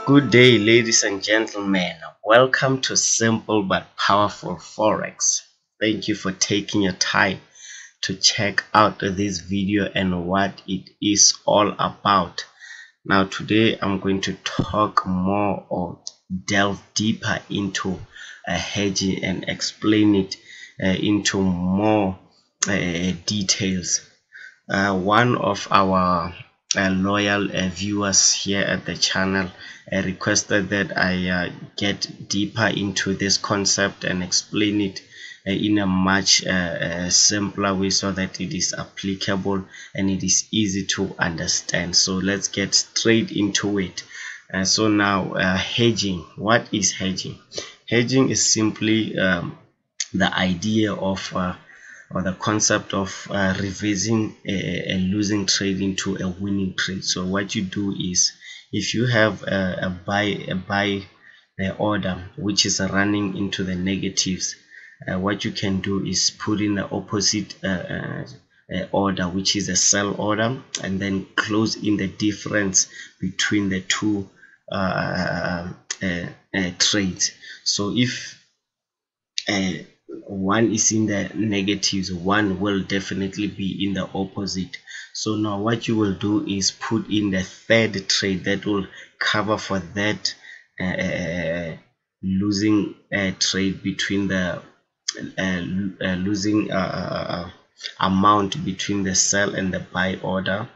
Good day, ladies and gentlemen. Welcome to Simple but Powerful Forex. Thank you for taking your time to check out this video and what it is all about. Now, today I'm going to talk more or delve deeper into hedging and explain it into more details. One of our loyal viewers here at the channel requested that I get deeper into this concept and explain it in a much simpler way so that it is applicable and it is easy to understand. So let's get straight into it. So now, hedging. What is hedging? Hedging is simply the idea of or the concept of reversing a losing trade into a winning trade. So what you do is, if you have a buy order which is running into the negatives, what you can do is put in the opposite order, which is a sell order, and then close in the difference between the two trades. So if one is in the negatives, one will definitely be in the opposite. So now what you will do is put in the third trade that will cover for that losing trade between the losing amount between the sell and the buy order,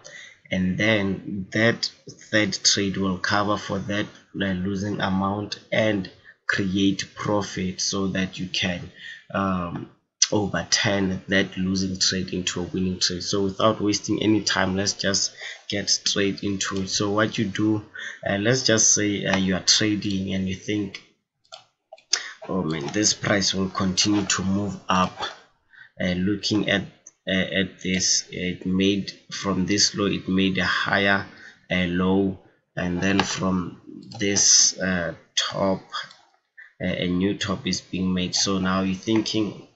and then that third trade will cover for that losing amount and create profit so that you can overturn that losing trade into a winning trade. So without wasting any time, let's just get straight into it. So what you do, let's just say you are trading and you think, oh man, this price will continue to move up. Looking at this, it made from this low, it made a higher low, and then from this top a new top is being made. So now you're thinking,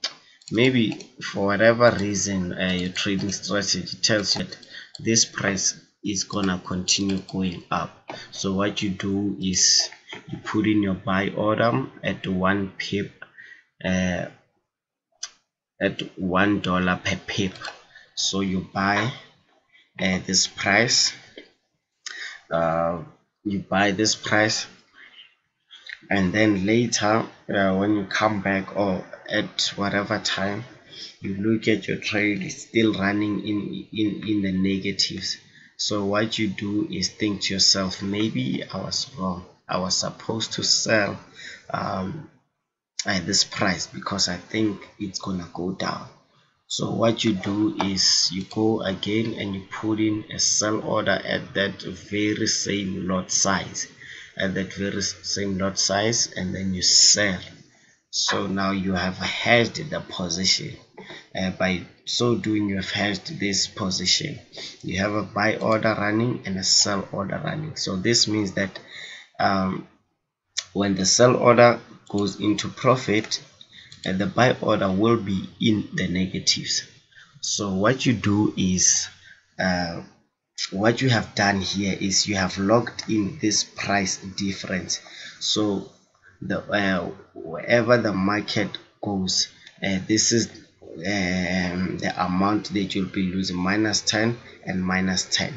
maybe for whatever reason your trading strategy tells you that this price is gonna continue going up. So what you do is you put in your buy order at 1 pip, at $1 per pip. So you buy this price, and then later when you come back, or at whatever time you look at your trade, it's still running in the negatives. So what you do is think to yourself, maybe I was wrong, I was supposed to sell at this price because I think it's gonna go down. So what you do is you go again and you put in a sell order at that very same lot size, and then you sell. So now you have hedged the position. By so doing, you have hedged this position. You have a buy order running and a sell order running. So this means that when the sell order goes into profit, and the buy order will be in the negatives. So what you do is, what you have done here is you have locked in this price difference. So the wherever the market goes, this is the amount that you'll be losing, -10 and -10.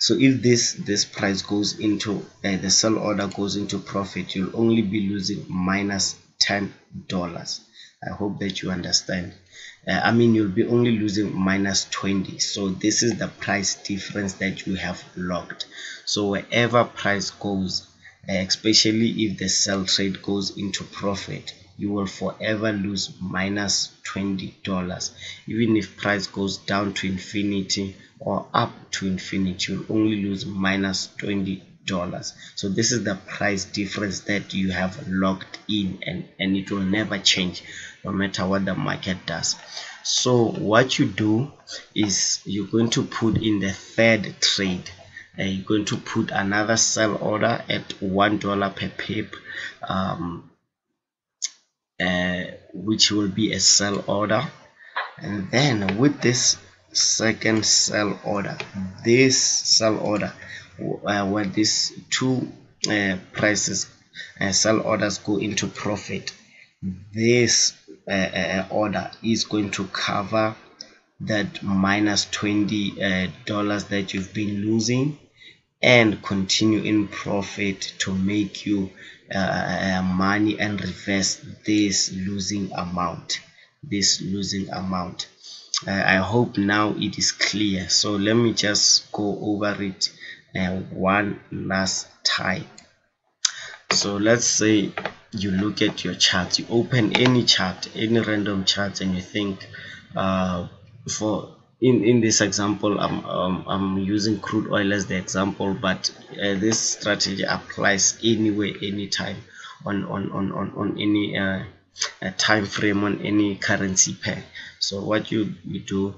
So if this price goes into the sell order goes into profit, you'll only be losing -$10. I hope that you understand. I mean, you'll be only losing -20. So this is the price difference that you have locked. So wherever price goes, especially if the sell trade goes into profit, you will forever lose -$20. Even if price goes down to infinity or up to infinity, you'll only lose -$20. So this is the price difference that you have locked in, and it will never change no matter what the market does. So what you do is you're going to put in the third trade. You're going to put another sell order at $1 per pip, which will be a sell order. And then with this second sell order, where these two prices sell orders go into profit, this order is going to cover that minus $20 that you've been losing and continue in profit to make you money and reverse this losing amount. I hope now it is clear. So let me just go over it one last time. So let's say you look at your chart, you open any chart, any random chart, and you think for in this example I'm using crude oil as the example, but this strategy applies anywhere, anytime, on any time frame, on any currency pair. So what you do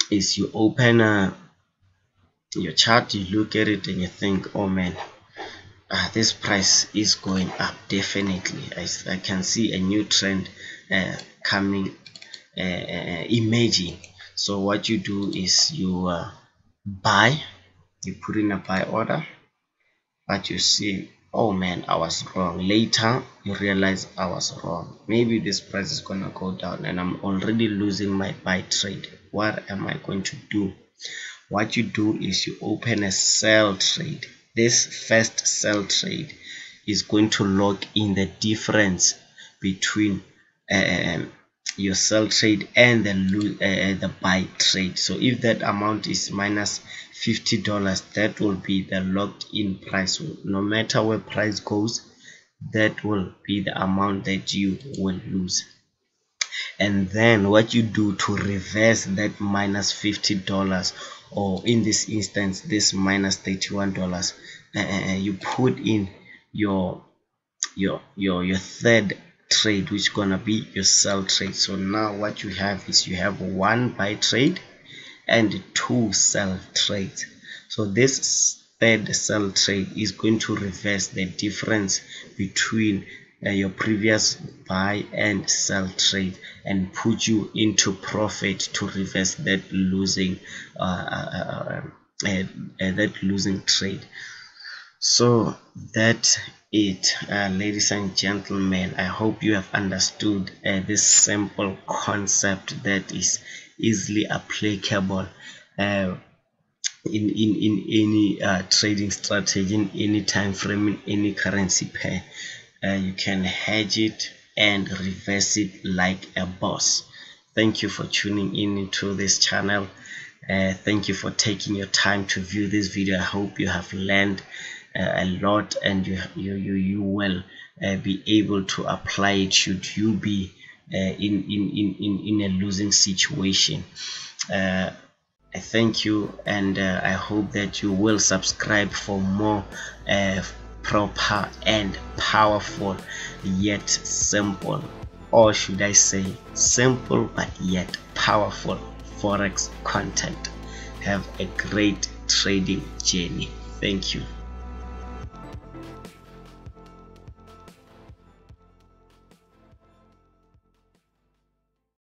is you open your chart, you look at it, and you think, oh man, this price is going up. Definitely I can see a new trend coming, emerging. So what you do is you buy, you put in a buy order, but you see, oh man, I was wrong. Later you realize I was wrong. Maybe this price is gonna go down and I'm already losing my buy trade. What am I going to do? What you do is you open a sell trade. This first sell trade is going to lock in the difference between your sell trade and the buy trade. So if that amount is minus $50, that will be the locked in price. No matter where price goes, that will be the amount that you will lose. And then what you do to reverse that minus $50, or in this instance this minus $31, you put in your third trade, which gonna be your sell trade. So now what you have is you have one buy trade and two sell trades. So this third sell trade is going to reverse the difference between your previous buy and sell trade and put you into profit to reverse that losing trade. So that's it, ladies and gentlemen. I hope you have understood this simple concept that is easily applicable in any trading strategy, in any time frame, in any currency pair. You can hedge it and reverse it like a boss. Thank you for tuning in into this channel. Thank you for taking your time to view this video. I hope you have learned a lot, and you will be able to apply it should you be in a losing situation. I thank you, and I hope that you will subscribe for more proper and powerful yet simple, or should I say simple but yet powerful forex content. Have a great trading journey. Thank you.